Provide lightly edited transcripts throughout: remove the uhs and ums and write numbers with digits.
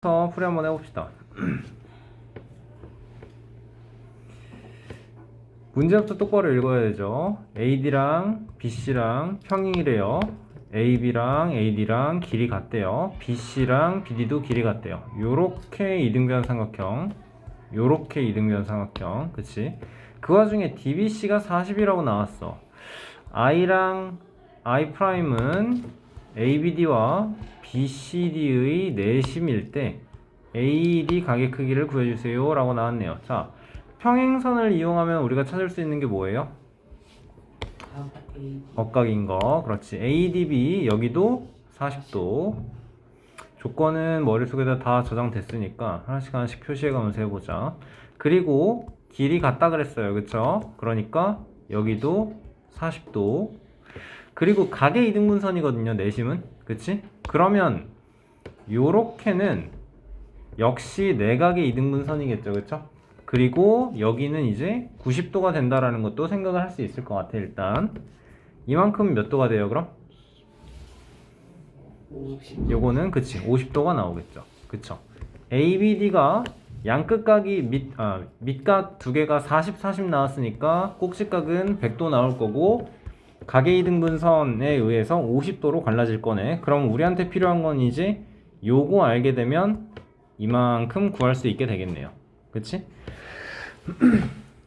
풀이 한번 해봅시다. 문제부터 똑바로 읽어야 되죠. AD랑 BC랑 평행이래요. AB랑 AD랑 길이 같대요. BC랑 BD도 길이 같대요. 요렇게 이등변 삼각형, 요렇게 이등변 삼각형, 그치? 그 와중에 DBC가 40이라고 나왔어. I랑 I'은 ABD와 BCD의 내심일 때 AD 가계 크기를 구해주세요 라고 나왔네요. 자, 평행선을 이용하면 우리가 찾을 수 있는 게 뭐예요? 억각인 거. 그렇지. ADB 여기도 40도. 조건은 머릿속에다 다 저장됐으니까 하나씩 표시해가면서 해보자. 그리고 길이 같다 그랬어요. 그쵸? 그러니까 여기도 40도. 그리고 가계 이등분선이거든요. 내심은. 그치? 그러면 요렇게는 역시 내각의 이등분선이겠죠. 그쵸? 그리고 여기는 이제 90도가 된다라는 것도 생각을 할 수 있을 것 같아. 일단 이만큼 몇 도가 돼요 그럼? 요거는 그치 50도가 나오겠죠. 그쵸? ABD가 양끝각이 밑각 두 개가 40 나왔으니까 꼭지각은 100도 나올 거고 가계 이등분선에 의해서 50도로 갈라질 거네. 그럼 우리한테 필요한 건 이제 요거 알게 되면 이만큼 구할 수 있게 되겠네요. 그치?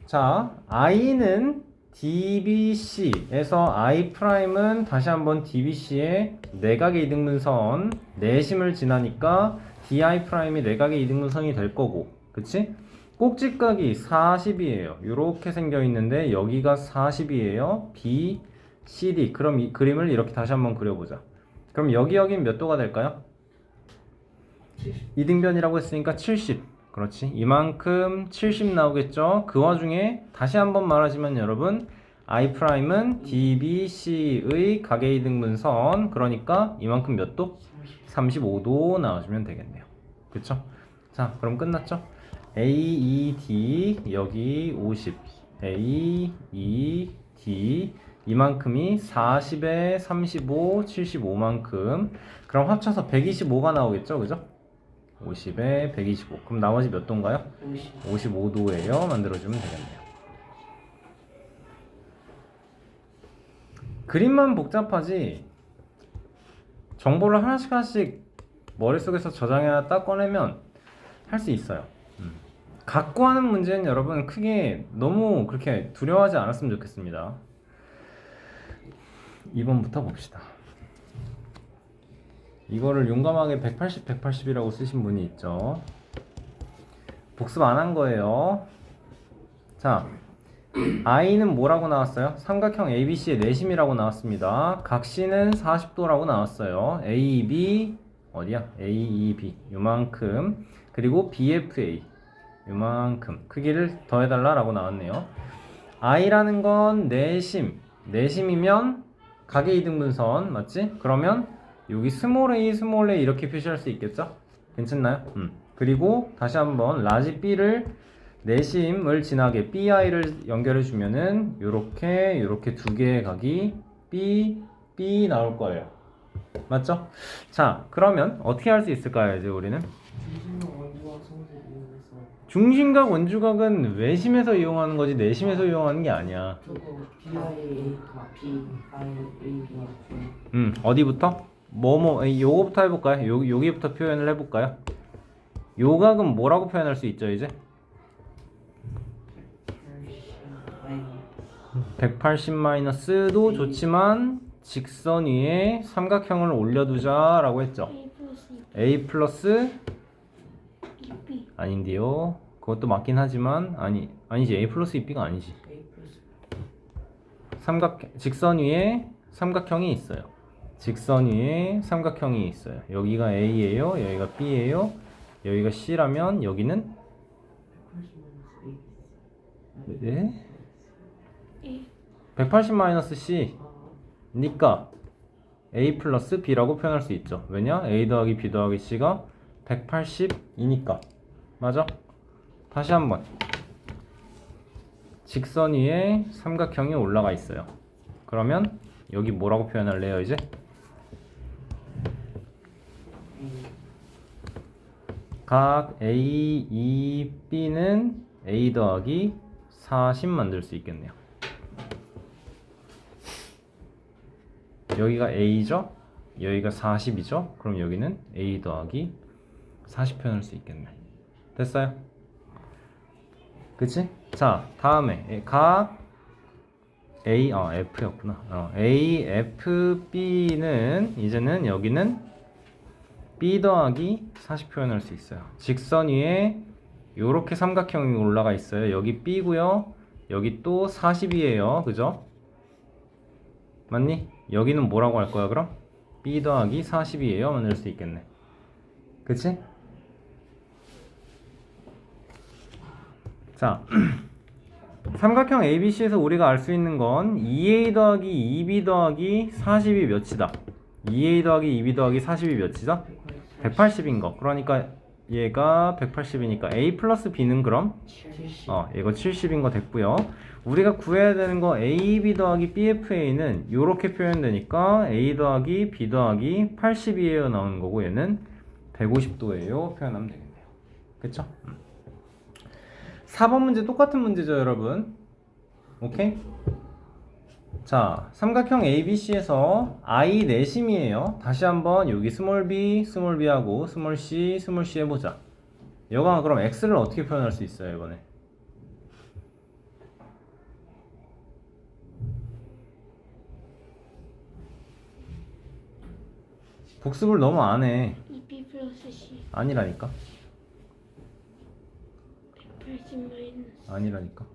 자, I는 DBC에서 I'은 다시 한번 DBC의 내각의 이등분선 내심을 지나니까 DI'이 내각의 이등분선이 될 거고, 그치? 꼭지각이 40이에요. 이렇게 생겨 있는데 여기가 40이에요. B, CD. 그럼 이 그림을 이렇게 다시 한번 그려보자. 그럼 여긴 몇 도가 될까요? 70. 이등변이라고 했으니까 70. 그렇지. 이만큼 70 나오겠죠. 그 와중에 다시 한번 말하지만 여러분 I'은 DBC의 가계 이등분선 그러니까 이만큼 몇 도? 35도 나와주면 되겠네요. 그쵸? 자, 그럼 끝났죠? AED 여기 50 AED 이만큼이 40에 35, 75만큼 그럼 합쳐서 125가 나오겠죠? 그죠? 50에 125 그럼 나머지 몇 도인가요? 55도예요. 만들어주면 되겠네요. 그림만 복잡하지 정보를 하나씩 머릿속에서 저장해야 딱 꺼내면 할 수 있어요. 갖고 하는 문제는 여러분 크게 너무 그렇게 두려워하지 않았으면 좋겠습니다. 2번부터 봅시다. 이거를 용감하게 180, 180이라고 쓰신 분이 있죠. 복습 안 한 거예요. 자, I는 뭐라고 나왔어요? 삼각형 ABC의 내심이라고 나왔습니다. 각시는 40도라고 나왔어요. AB 어디야? AEB 요만큼 그리고 BFA 요만큼 크기를 더해달라 라고 나왔네요. I라는 건 내심이면 가계 이등분선 맞지? 그러면 여기 스몰 a 이렇게 표시할 수 있겠죠? 괜찮나요? 그리고 다시 한번 라지 B를 내심을 지나게 BI를 연결해 주면은 요렇게 두 개의 각이 B 나올 거예요. 맞죠? 자, 그러면 어떻게 할 수 있을까요? 이제 우리는 중심각 원주각은 외심에서 이용하는 거지 내심에서 이용하는 게 아니야. 어디부터? 요거부터 해볼까요? 여기부터 표현을 해볼까요? 요 각은 뭐라고 표현할 수 있죠 이제? 180-도 좋지만 직선 위에 삼각형을 올려두자 라고 했죠. A 플러스 아닌데요. 그것도 맞긴 하지만 아니지. A 플러스 2B가 아니지. 직선 위에 삼각형이 있어요. 직선 위에 삼각형이 있어요. 여기가 A예요. 여기가 B예요. 여기가 C라면 여기는 네? 180-C 니까 A 플러스 B라고 표현할 수 있죠. 왜냐? A 더하기 B 더하기 C가 180이니까. 맞아? 다시 한번 직선 위에 삼각형이 올라가 있어요. 그러면 여기 뭐라고 표현할래요 이제? 각 A, E, B는 A 더하기 40 만들 수 있겠네요. 여기가 A죠? 여기가 40이죠? 그럼 여기는 A 더하기 40 표현할 수 있겠네. 됐어요? 그치? 자, 다음에 각 A, F였구나. A, F, B는 이제는 여기는 B 더하기 40 표현할 수 있어요. 직선 위에 요렇게 삼각형이 올라가 있어요. 여기 B고요. 여기 또 40이에요. 그죠? 맞니? 여기는 뭐라고 할 거야 그럼? B 더하기 40이에요. 만들 수 있겠네. 그치? 자, 삼각형 ABC에서 우리가 알 수 있는 건 2A 더하기 2B 더하기 40이 몇이다? 2A 더하기 2B 더하기 40이 몇이죠? 180인 거. 그러니까 얘가 180이니까 A 플러스 B는 그럼? 70. 이거 70인 거 됐고요. 우리가 구해야 되는 거 AB 더하기 BFA는 이렇게 표현되니까 A 더하기 B 더하기 80이에요 나오는 거고 얘는 150도예요 표현하면 되겠네요. 그쵸? 4번 문제 똑같은 문제죠 여러분. 오케이? 자, 삼각형 ABC에서 I 내심이에요. 다시 한번 여기 스몰 b 하고 스몰 c 해보자. 여가 그럼 x를 어떻게 표현할 수 있어요 이번에? 복습을 너무 안 해. 2B 플러스 C 아니라니까. 180 마이너스 아니라니까.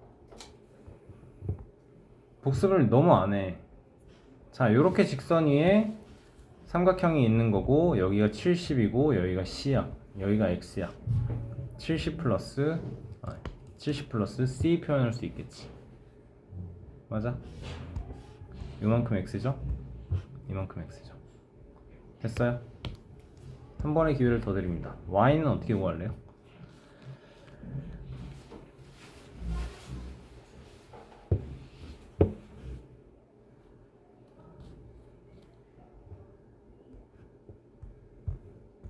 복습을 너무 안 해. 자, 요렇게 직선 위에 삼각형이 있는 거고 여기가 70이고 여기가 C야. 여기가 X야. 70 플러스 C 표현할 수 있겠지. 맞아? 요만큼 X죠? 이만큼 X죠. 됐어요? 한 번의 기회를 더 드립니다. Y는 어떻게 구할래요?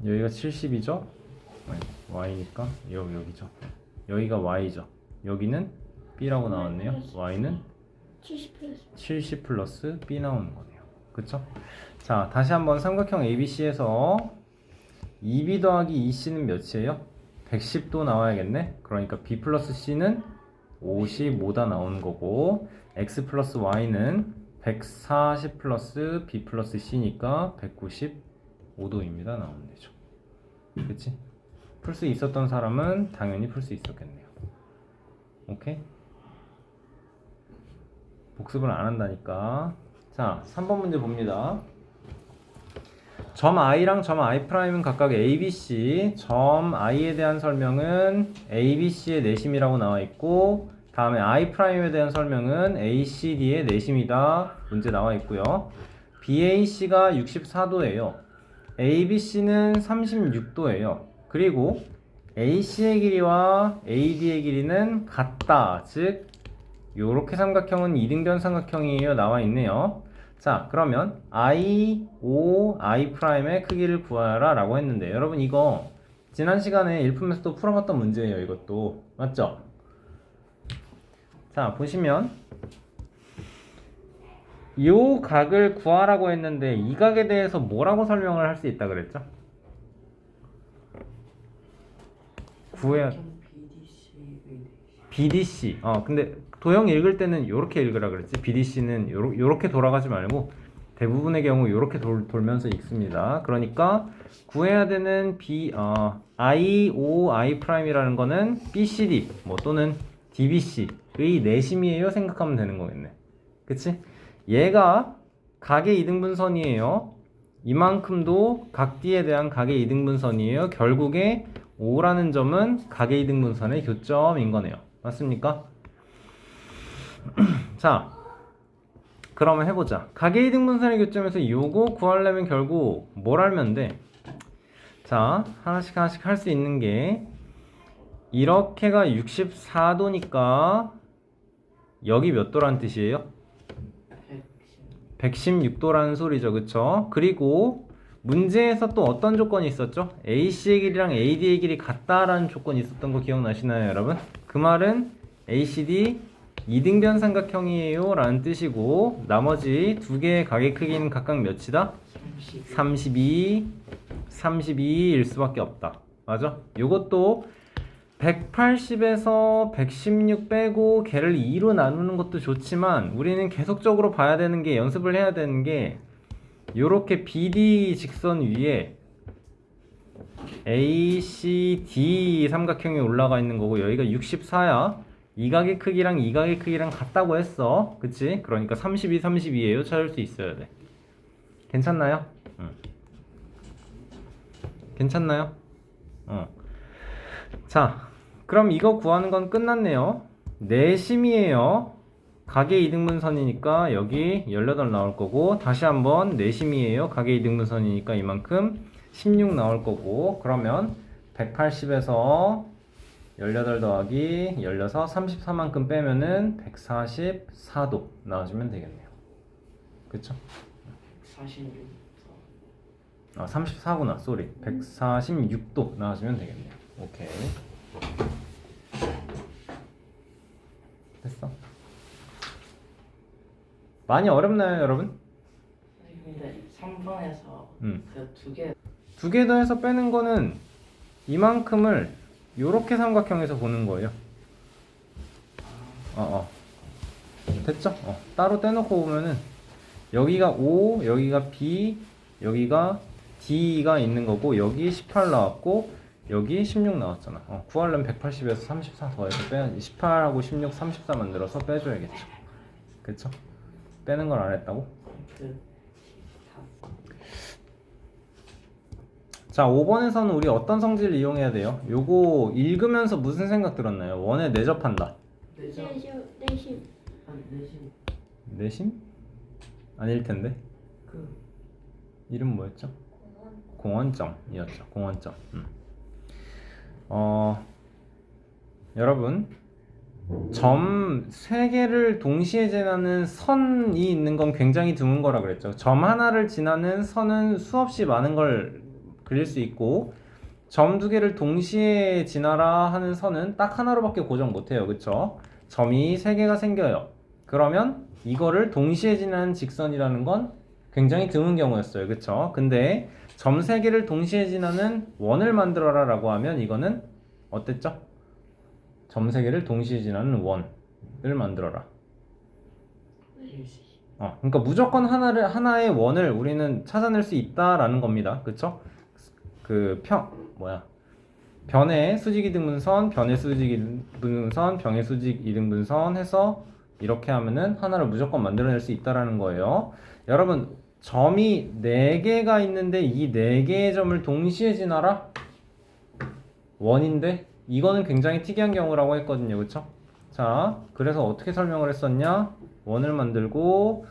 여기가 70이죠? Y니까 여기죠. 여기가 Y죠. 여기는 B라고 나왔네요. Y는 70 플러스 B 나오는 거네요. 그쵸? 자, 다시 한번 삼각형 ABC에서 2B 더하기 2C는 몇이에요? 110도 나와야겠네. 그러니까 B 플러스 C는 55다 나오는 거고 X 플러스 Y는 140 플러스 B 플러스 C니까 195도입니다. 나오면 되죠. 그치? 풀 수 있었던 사람은 당연히 풀 수 있었겠네요. 오케이? 복습을 안 한다니까. 자, 3번 문제 봅니다. 점 I랑 점 I'은 각각 ABC. 점 I에 대한 설명은 ABC의 내심이라고 나와 있고 다음에 I'에 대한 설명은 ACD의 내심이다. 문제 나와 있고요. BAC가 64도예요. ABC는 36도예요. 그리고 AC의 길이와 AD의 길이는 같다. 즉 요렇게 삼각형은 이등변 삼각형이에요. 나와 있네요. 자, 그러면 I, I'의 크기를 구하라 라고 했는데 여러분 이거 지난 시간에 일품에서도 풀어봤던 문제예요. 이것도 맞죠? 자, 보시면 요 각을 구하라고 했는데 이 각에 대해서 뭐라고 설명을 할 수 있다 그랬죠? 구해야 BDC. 근데 도형 읽을 때는 요렇게 읽으라 그랬지. BDC는 요렇게 돌아가지 말고 대부분의 경우 요렇게 돌면서 읽습니다. 그러니까 구해야 되는 I'I'이라는 거는 BCD 또는 DBC의 내심이에요 생각하면 되는 거겠네. 그치? 얘가 각의 이등분선이에요. 이만큼도 각 D에 대한 각의 이등분선이에요. 결국에 O라는 점은 각의 이등분선의 교점인 거네요. 맞습니까? 자, 그러면 해보자. 각의 이등분선의 교점에서 요거 구하려면 결국 뭘 알면 돼? 자, 하나씩 할 수 있는 게 이렇게가 64도니까 여기 몇 도란 뜻이에요? 116도라는 소리죠. 그쵸? 그리고 문제에서 또 어떤 조건이 있었죠? AC의 길이랑 AD의 길이 같다라는 조건이 있었던 거 기억나시나요, 여러분? 그 말은 ACD 이등변 삼각형이에요 라는 뜻이고, 나머지 두 개의 각의 크기는 각각 몇이다? 32, 32일 수밖에 없다. 맞아? 요것도 180에서 116 빼고 걔를 2로 나누는 것도 좋지만, 우리는 계속적으로 봐야 되는 게, 연습을 해야 되는 게, 요렇게 BD 직선 위에 ACD 삼각형이 올라가 있는 거고, 여기가 64야. 이 각의 크기랑 이 각의 크기랑 같다고 했어. 그치? 그러니까 32, 32예요. 찾을 수 있어야 돼. 괜찮나요? 응. 괜찮나요? 자, 그럼 이거 구하는 건 끝났네요. 내심이에요. 각의 이등분선이니까 여기 18 나올 거고, 다시 한번 내심이에요. 각의 이등분선이니까 이만큼 16 나올 거고, 그러면 180에서 18 더하기 16, 34만큼 빼면은 144도 나와주면 되겠네요. 그쵸? 46. 아, 34구나. 쏘리. 146도 나와주면 되겠네요. 오케이. 됐어. 많이 어렵나요, 여러분? 아니 근데 3번에서 그 두 개 두 개 더해서 빼는 거는 이만큼을 요렇게 삼각형에서 보는 거예요. 됐죠? 따로 떼놓고 보면은 여기가 O, 여기가 B, 여기가 D가 있는 거고, 여기 18 나왔고 여기 16 나왔잖아. 구하려면 180에서 34 더해서 빼야지. 18하고 16, 34 만들어서 빼줘야겠죠. 그쵸? 빼는 걸 안 했다고? 자, 5번에서는 우리 어떤 성질을 이용해야 돼요? 요거 읽으면서 무슨 생각 들었나요? 원에 내접한다. 내점. 내심. 아니 내심. 내심? 아닐 텐데. 그 이름 뭐였죠? 공원점이었죠. 공원점. 여러분, 점 3개를 동시에 지나는 선이 있는 건 굉장히 드문 거라 그랬죠. 점 하나를 지나는 선은 수없이 많은 걸 그릴 수 있고, 점 2개를 동시에 지나라 하는 선은 딱 하나로밖에 고정 못해요. 그쵸? 점이 3개가 생겨요. 그러면 이거를 동시에 지나는 직선이라는 건 굉장히 드문 경우였어요. 그쵸? 근데 점 3개를 동시에 지나는 원을 만들어라 라고 하면 이거는 어땠죠? 점 3개를 동시에 지나는 원을 만들어라. 그러니까 무조건 하나의 원을 우리는 찾아낼 수 있다라는 겁니다. 그쵸? 변의 수직 이등분선, 변의 수직 이등분선, 변의 수직 이등분선 해서 이렇게 하면은 하나를 무조건 만들어낼 수 있다라는 거예요. 여러분, 점이 4개가 있는데 이 4개의 점을 동시에 지나라? 원인데? 이거는 굉장히 특이한 경우라고 했거든요. 그쵸? 자, 그래서 어떻게 설명을 했었냐? 원을 만들고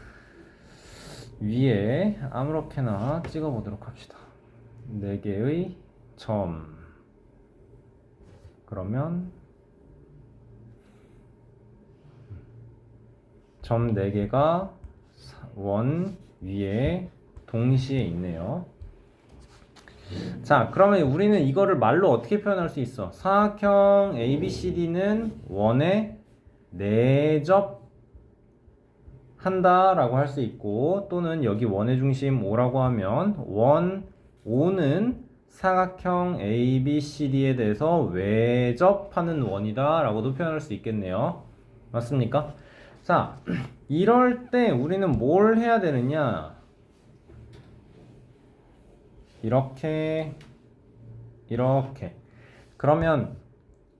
위에 아무렇게나 찍어 보도록 합시다. 4개의 점. 그러면 점 4개가 원 위에 동시에 있네요. 자, 그러면 우리는 이거를 말로 어떻게 표현할 수 있어? 사각형 ABCD는 원에 내접한다 라고 할 수 있고, 또는 여기 원의 중심 O라고 하면 원 O는 사각형 ABCD에 대해서 외접하는 원이다 라고도 표현할 수 있겠네요. 맞습니까? 자, 이럴 때 우리는 뭘 해야 되느냐? 이렇게 그러면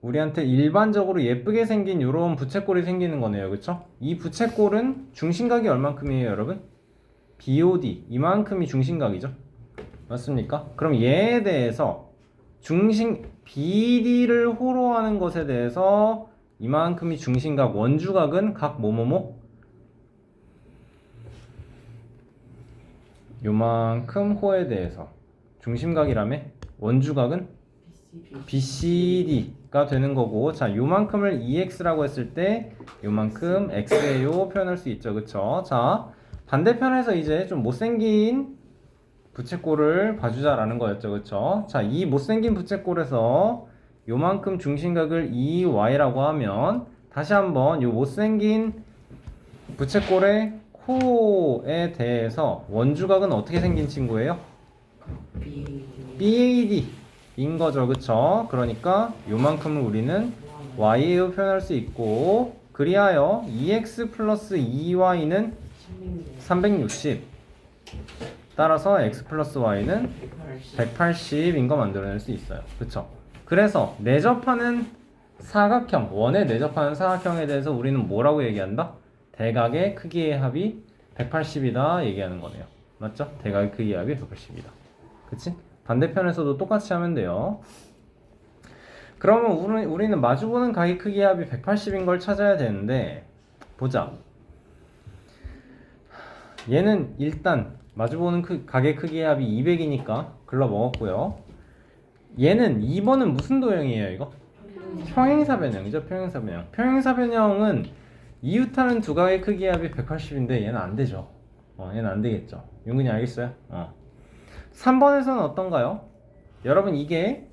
우리한테 일반적으로 예쁘게 생긴 이런 부채꼴이 생기는 거네요. 그쵸? 이 부채꼴은 중심각이 얼만큼이에요, 여러분? BOD 이만큼이 중심각이죠. 맞습니까? 그럼 얘에 대해서 BD를 호로하는 것에 대해서 이만큼이 중심각, 원주각은 각 뭐뭐뭐? 요만큼 호에 대해서 중심각이라며? 원주각은? BCD가 되는 거고, 자, 요만큼을 EX라고 했을 때 요만큼 X예요 표현할 수 있죠. 그쵸? 자, 반대편에서 이제 좀 못생긴 부채꼴을 봐주자라는 거였죠. 그쵸? 자, 이 못생긴 부채꼴에서 요만큼 중심각을 EY라고 하면 다시 한번 요 못생긴 부채꼴의 코에 대해서 원주각은 어떻게 생긴 친구예요? B BAD인 거죠. 그쵸? 그러니까 요만큼을 우리는 Y로 표현할 수 있고 그리하여 2X 플러스 2Y는 360 따라서 X 플러스 Y는 180인 거 만들어낼 수 있어요. 그쵸? 그래서 내접하는 사각형, 원에 내접하는 사각형에 대해서 우리는 뭐라고 얘기한다? 대각의 크기의 합이 180이다 얘기하는 거네요. 맞죠? 대각의 크기의 합이 180이다. 그치? 반대편에서도 똑같이 하면 돼요. 그러면 우리는 마주보는 각의 크기의 합이 180인 걸 찾아야 되는데 보자. 얘는 일단 마주보는 각의 크기의 합이 200이니까 글러 먹었고요. 얘는 2번은 무슨 도형이에요 이거? 평행사 변형이죠. 평행사 변형. 평행사 변형은 이웃하는 두 각의 크기의 합이 180인데 얘는 안 되죠. 얘는 안 되겠죠. 윤근이 알겠어요? 3번에서는 어떤가요? 여러분 이게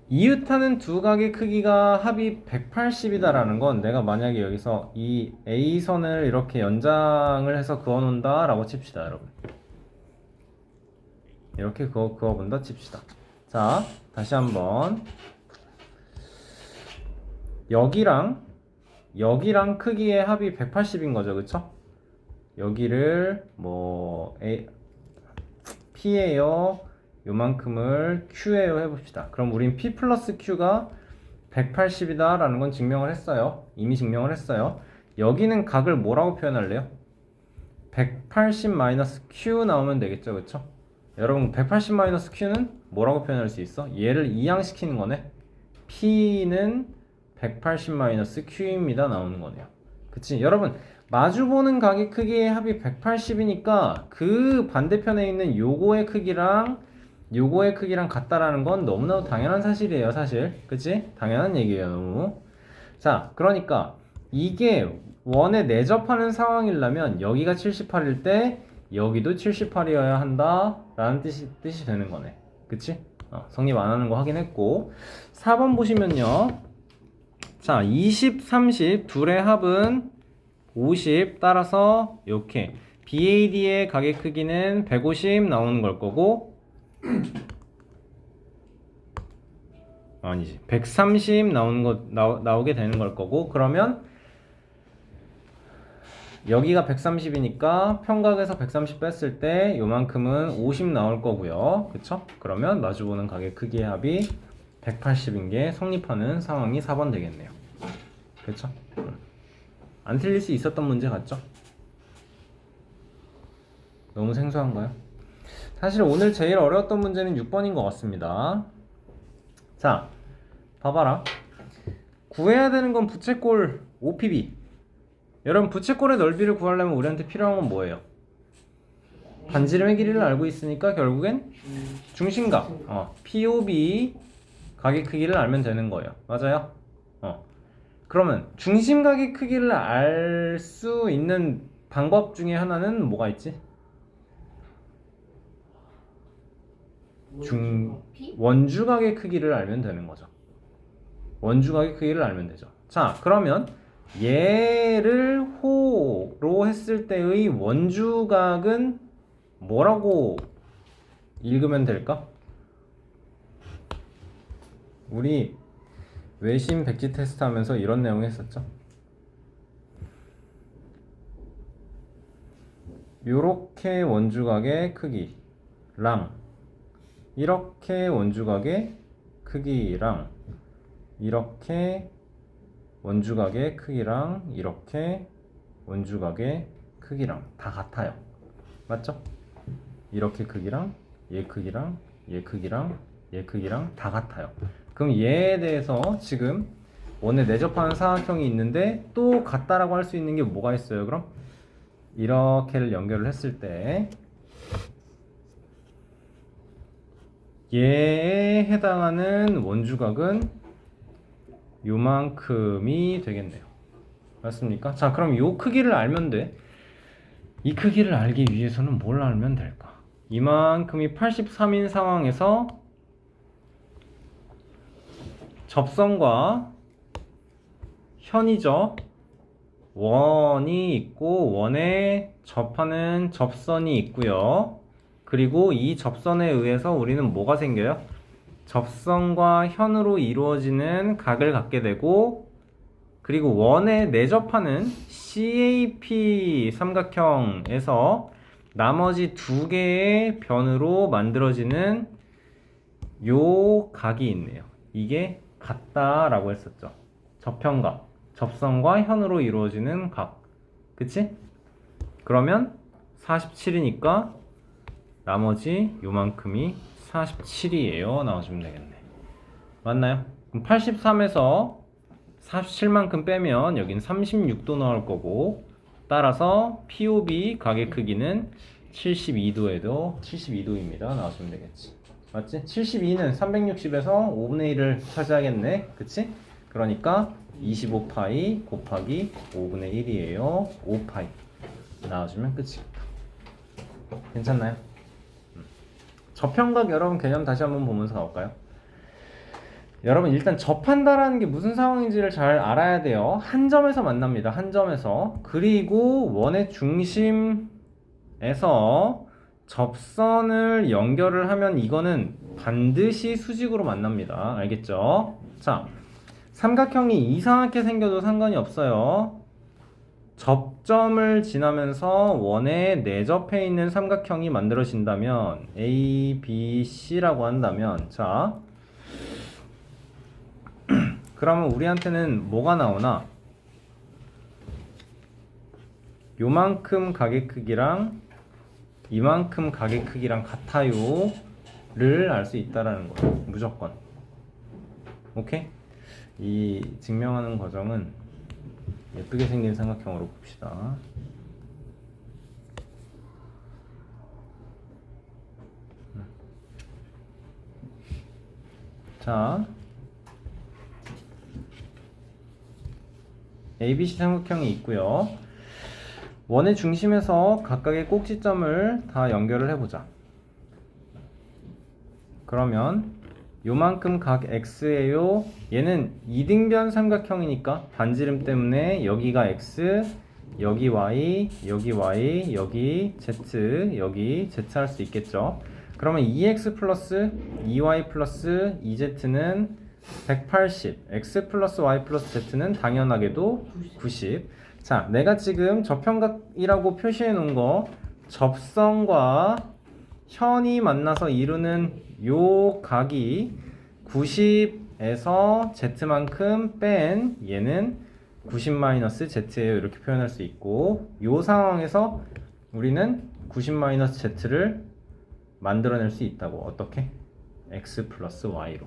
이웃하는 두 각의 크기가 합이 180이다라는 건 내가 만약에 여기서 이 A선을 이렇게 연장을 해서 그어놓는다 라고 칩시다 여러분. 이렇게 그어본다 칩시다. 자 다시 한번 여기랑 크기의 합이 180인 거죠. 그쵸? 여기를 뭐 P예요 요만큼을 Q예요 해봅시다. 그럼 우린 P 플러스 Q가 180이다 라는 건 증명을 했어요. 이미 증명을 했어요. 여기는 각을 뭐라고 표현할래요? 180 마이너스 Q 나오면 되겠죠. 그쵸? 여러분 180 마이너스 Q는 뭐라고 표현할 수 있어? 얘를 이항시키는 거네. P는 180 마이너스 Q입니다 나오는 거네요. 그치? 여러분 마주보는 각의 크기의 합이 180이니까 그 반대편에 있는 요거의 크기랑 같다라는 건 너무나도 당연한 사실이에요. 사실 그치? 당연한 얘기예요. 너무. 자 그러니까 이게 원에 내접하는 상황이라면 여기가 78일 때 여기도 78이어야 한다 라는 뜻이 되는 거네. 그치? 성립 안 하는 거 확인했고 4번 보시면요. 자 20, 30 둘의 합은 50 따라서 이렇게 BAD의 각의 크기는 150 나오는 걸 거고 아니지 130 나오게 되는 걸 거고 그러면 여기가 130이니까 평각에서 130 뺐을 때 요만큼은 50 나올 거고요. 그쵸? 그러면 마주보는 각의 크기의 합이 180인 게 성립하는 상황이 4번 되겠네요. 그쵸? 안 틀릴 수 있었던 문제 같죠? 너무 생소한가요? 사실 오늘 제일 어려웠던 문제는 6번인 것 같습니다. 자, 봐봐라. 구해야 되는 건 부채꼴 OPB. 여러분 부채꼴의 넓이를 구하려면 우리한테 필요한 건 뭐예요? 반지름의 길이를 알고 있으니까 결국엔 중심각 POB 각의 크기를 알면 되는 거예요. 맞아요? 그러면 중심각의 크기를 알 수 있는 방법 중에 하나는 뭐가 있지? 원주각의 크기를 알면 되는 거죠. 원주각의 크기를 알면 되죠. 자, 그러면 얘를 호로 했을 때의 원주각은 뭐라고 읽으면 될까? 우리 외심 백지 테스트 하면서 이런 내용 했었죠. 요렇게 원주각의 크기랑 이렇게 원주각의 크기랑 이렇게 원주각의 크기랑 이렇게 원주각의 크기랑 다 같아요. 맞죠? 이렇게 크기랑 얘 크기랑 얘 크기랑 얘 크기랑 다 같아요. 그럼 얘에 대해서 지금 원에 내접하는 사각형이 있는데 또 같다라고 할 수 있는 게 뭐가 있어요? 그럼 이렇게를 연결을 했을 때 얘에 해당하는 원주각은 요만큼이 되겠네요. 맞습니까? 자, 그럼 요 크기를 알면 돼. 이 크기를 알기 위해서는 뭘 알면 될까? 이만큼이 83인 상황에서 접선과 현이죠. 원이 있고 원에 접하는 접선이 있고요. 그리고 이 접선에 의해서 우리는 뭐가 생겨요? 접선과 현으로 이루어지는 각을 갖게 되고, 그리고 원에 내접하는 CAP 삼각형에서 나머지 두 개의 변으로 만들어지는 요 각이 있네요. 이게 같다라고 했었죠. 접현각, 접선과 현으로 이루어지는 각. 그치? 그러면 47이니까 나머지 요만큼이 47이에요. 나와주면 되겠네. 맞나요? 그럼 83에서 47만큼 빼면 여긴 36도 나올 거고, 따라서 POB 각의 크기는 72도에도 72도입니다. 나와주면 되겠지. 맞지? 72는 360에서 5분의 1을 차지하겠네. 그치? 그러니까 25파이 곱하기 5분의 1이에요. 5파이. 나와주면 끝이겠다. 괜찮나요? 접현각 여러분 개념 다시 한번 보면서 가볼까요? 여러분 일단 접한다라는 게 무슨 상황인지를 잘 알아야 돼요. 한 점에서 만납니다. 한 점에서. 그리고 원의 중심에서 접선을 연결을 하면 이거는 반드시 수직으로 만납니다. 알겠죠? 자, 삼각형이 이상하게 생겨도 상관이 없어요. 접점을 지나면서 원에 내접해 있는 삼각형이 만들어진다면 A, B, C라고 한다면, 자 그러면 우리한테는 뭐가 나오나? 요만큼 각의 크기랑 이만큼 각의 크기랑 같아요 를 알 수 있다라는 거예요. 무조건. 오케이? 이 증명하는 과정은 예쁘게 생긴 삼각형으로 봅시다. 자, ABC 삼각형이 있고요. 원의 중심에서 각각의 꼭지점을 다 연결을 해보자. 그러면 요만큼 각 X예요. 얘는 이등변 삼각형이니까 반지름 때문에 여기가 X, 여기 Y, 여기 Y, 여기 Z, 여기 Z 할 수 있겠죠. 그러면 2X 플러스 2Y 플러스 2Z는 180, X 플러스 Y 플러스 Z는 당연하게도 90. 자, 내가 지금 접현각이라고 표시해 놓은 거, 접선과 현이 만나서 이루는 요 각이 90에서 Z만큼 뺀 얘는 90-Z예요. 이렇게 표현할 수 있고, 요 상황에서 우리는 90-Z를 만들어낼 수 있다고. 어떻게? X 플러스 Y로.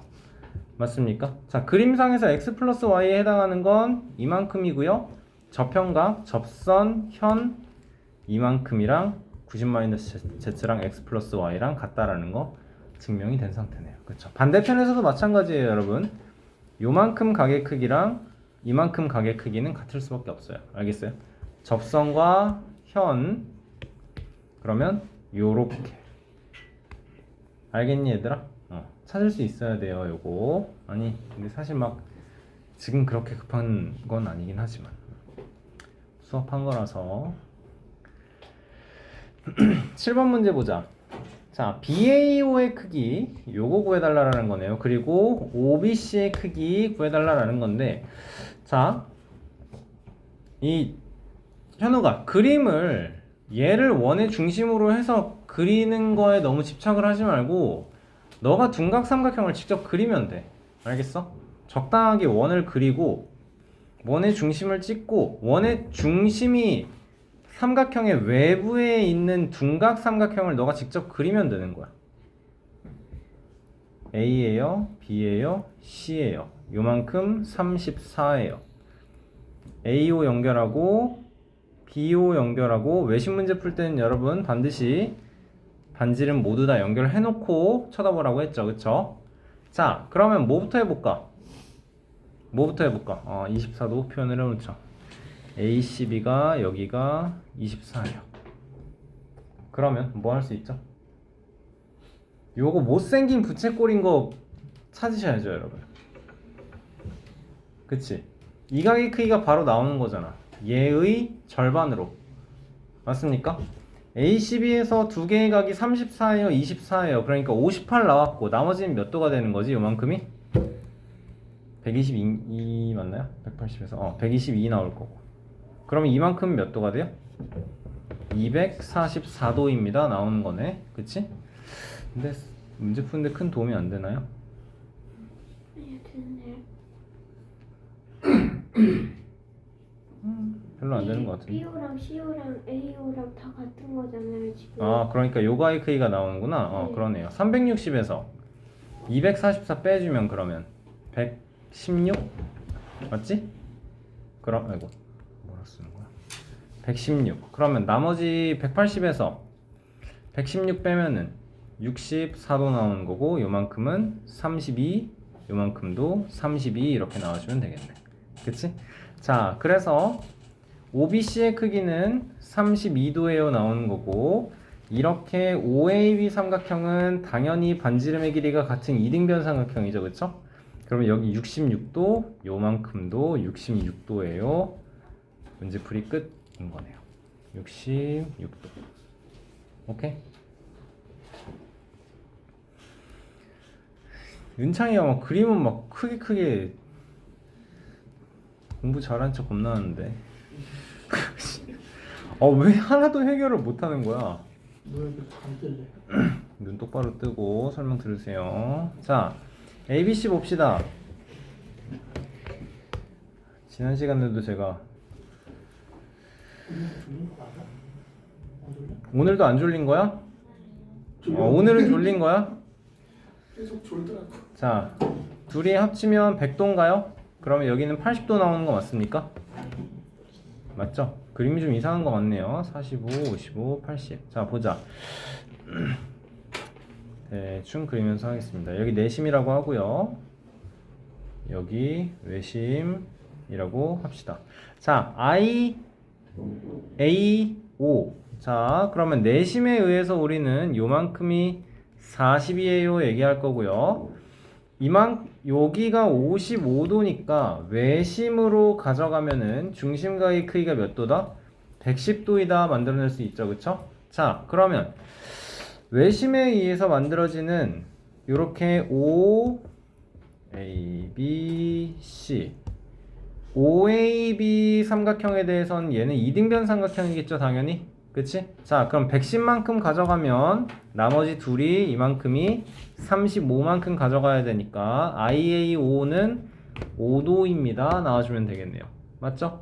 맞습니까? 자, 그림상에서 X 플러스 Y에 해당하는 건 이만큼이고요. 접현각, 접선, 현 이만큼이랑 90-Z랑 X 플러스 Y랑 같다라는 거 증명이 된 상태네요. 그렇죠? 반대편에서도 마찬가지예요, 여러분. 요만큼 각의 크기랑 이만큼 각의 크기는 같을 수밖에 없어요. 알겠어요? 접선과 현, 그러면 요렇게. 알겠니, 얘들아? 찾을 수 있어야 돼요, 요거. 아니, 근데 사실 막 지금 그렇게 급한 건 아니긴 하지만 수업한 거라서. 7번 문제 보자. 자, BAO의 크기 요거 구해달라는 거네요. 그리고 OBC의 크기 구해달라는 건데, 자, 이 현우가 그림을 얘를 원의 중심으로 해서 그리는 거에 너무 집착을 하지 말고 너가 둔각 삼각형을 직접 그리면 돼. 알겠어? 적당하게 원을 그리고 원의 중심을 찍고 원의 중심이 삼각형의 외부에 있는 둔각 삼각형을 너가 직접 그리면 되는 거야. A예요, B예요, C예요. 요만큼 34예요. AO 연결하고 BO 연결하고, 외식 문제 풀 때는 여러분 반드시 반지름 모두 다 연결해 놓고 쳐다보라고 했죠. 그쵸? 자, 그러면 뭐부터 해볼까? 24도 표현을 해놓죠. ACB가 여기가 24예요. 그러면 뭐 할 수 있죠? 요거 못생긴 부채꼴인 거 찾으셔야죠, 여러분. 그치? 이 각의 크기가 바로 나오는 거잖아. 얘의 절반으로. 맞습니까? ACB에서 두 개의 각이 34예요, 24예요. 그러니까 58 나왔고 나머지는 몇 도가 되는 거지? 요만큼이? 122 맞나요? 180에서 122 나올 거고. 그러면 이만큼 몇 도가 돼요? 244도입니다. 나오는 거네. 그치? 근데 문제 푸는데 큰 도움이 안 되나요? 아니요, 됐네요. 별로 안 되는 것 같은데. BO랑 CO랑 AO랑 다 같은 거잖아요, 지금. 아, 그러니까 요가의 크기가 나오는구나. 네. 그러네요. 360에서 244 빼주면 그러면 116? 맞지? 그럼 아이고 뭐라 쓰는 거야? 116. 그러면 나머지 180에서 116 빼면은 64도 나오는 거고 요만큼은 32, 요만큼도 32 이렇게 나와주면 되겠네. 그치? 자, 그래서 OBC의 크기는 32도예요 나오는 거고, 이렇게 OAB 삼각형은 당연히 반지름의 길이가 같은 이등변 삼각형이죠, 그쵸? 그러면 여기 66도, 요만큼도 66도예요. 문제풀이 끝인 거네요. 66도. 오케이? 윤창이가 막 그림은 막 크게 공부 잘한 척 겁나 하는데 왜 하나도 해결을 못 하는 거야? 눈 똑바로 뜨고 설명 들으세요. 자, ABC 봅시다. 지난 시간에도 제가 오늘도 안 졸린 거야? 오늘은 졸린 거야? 계속 졸더라고. 자, 둘이 합치면 100도인가요? 그러면 여기는 80도 나오는 거 맞습니까? 맞죠? 그림이 좀 이상한 거 같네요. 45, 55, 80. 자, 보자. 대충 그리면서 하겠습니다. 여기 내심이라고 하고요. 여기 외심이라고 합시다. 자, I, A, O. 자, 그러면 내심에 의해서 우리는 요만큼이 40이에요 얘기할 거고요. 여기가 55도니까 외심으로 가져가면은 중심각의 크기가 몇 도다? 110도이다 만들어낼 수 있죠, 그쵸? 자, 그러면 외심에 의해서 만들어지는 요렇게 O, A, B, C OAB 삼각형에 대해서는 얘는 이등변 삼각형이겠죠, 당연히. 그치? 자, 그럼 110만큼 가져가면 나머지 둘이 이만큼이 35만큼 가져가야 되니까 IAO는 5도입니다. 나와주면 되겠네요. 맞죠?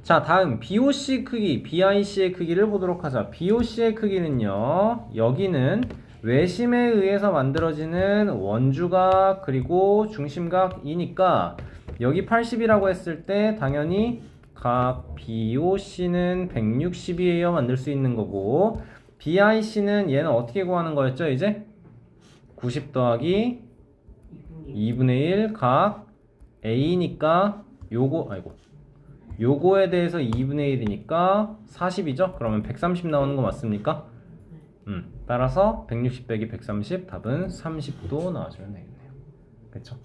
자, 다음 BOC 크기, BIC의 크기를 보도록 하자. BOC의 크기는요, 여기는 외심에 의해서 만들어지는 원주각 그리고 중심각이니까 여기 80이라고 했을 때 당연히 각 BOC는 160이에요 만들 수 있는 거고, BIC는 얘는 어떻게 구하는 거였죠 이제? 90 더하기 2분의 1 각 A니까 요거에 대해서 2분의 1이니까 40이죠? 그러면 130 나오는 거 맞습니까? 따라서 160 빼기 130 답은 30도 나와주면 되겠네요. 그쵸?